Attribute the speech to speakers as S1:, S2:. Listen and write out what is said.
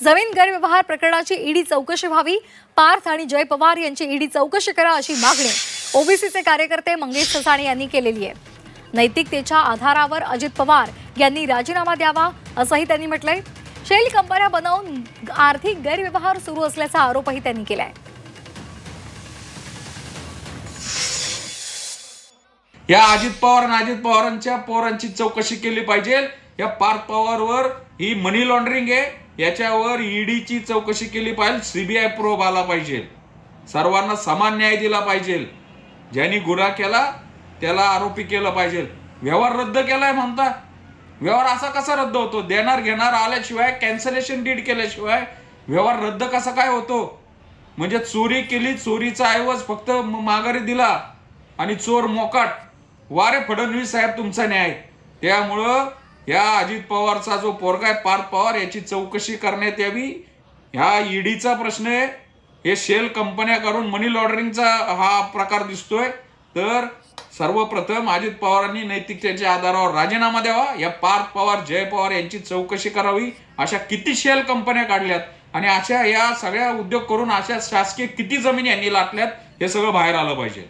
S1: जमीन गैरव्यवहार प्रकरणाची ईडी चौकशी व्हावी, पार्थ आणि जय पवार यांची ईडी चौकशी करा अशी मागणी ओबीसीचे कार्यकर्ते मंगेश ससाणे यांनी केलेली आहे। नैतिकतेच्या आधारावर अजित पवार यांनी राजीनामा द्यावा असंही त्यांनी म्हटलंय। शेल कंपन्या बनवून आर्थिक गैरव्यवहार सुरू असल्याचा आरोपही त्यांनी केलाय।
S2: या अजित पवार आणि अजित पवारांच्या पोरांची चौकशी केली पाहिजे। या पार्थ पवारवर ही मनी लॉन्ड्रिंग आहे, याच्यावर ईडीची चौकशी केली पाहिजे, सीबीआय प्रोब आला पाहिजे, सर्वांना समान न्याय दिला पाहिजे, ज्यांनी गुन्हा केला त्याला आरोपी केलं पाहिजे। व्यवहार रद्द केलाय म्हणता, व्यवहार असा कसा रद्द होतो? देणार घेणार आल्याशिवाय, कॅन्सलेशन डीड केल्याशिवाय व्यवहार रद्द कसा काय होतो? म्हणजे चोरी केली, चोरीचा ऐवज फक्त माघारी दिला आणि चोर मोकाट। वारे फडणवीस साहेब तुमचा न्याय। त्यामुळं या अजित पवारचा जो पोरगा आहे पार्थ पवार याची चौकशी करण्यात यावी। ह्या ईडीचा प्रश्न आहे, हे शेल कंपन्या करून मनी लॉन्ड्रिंगचा हा प्रकार दिसतोय। तर सर्वप्रथम अजित पवारांनी नैतिकतेच्या आधारावर राजीनामा द्यावा, या पार्थ पवार जय पवार यांची चौकशी करावी। अशा किती शेल कंपन्या काढल्यात आणि अशा या सगळ्या उद्योग करून अशा शासकीय किती जमिनी यांनी लाटल्यात हे सगळं बाहेर आलं पाहिजे।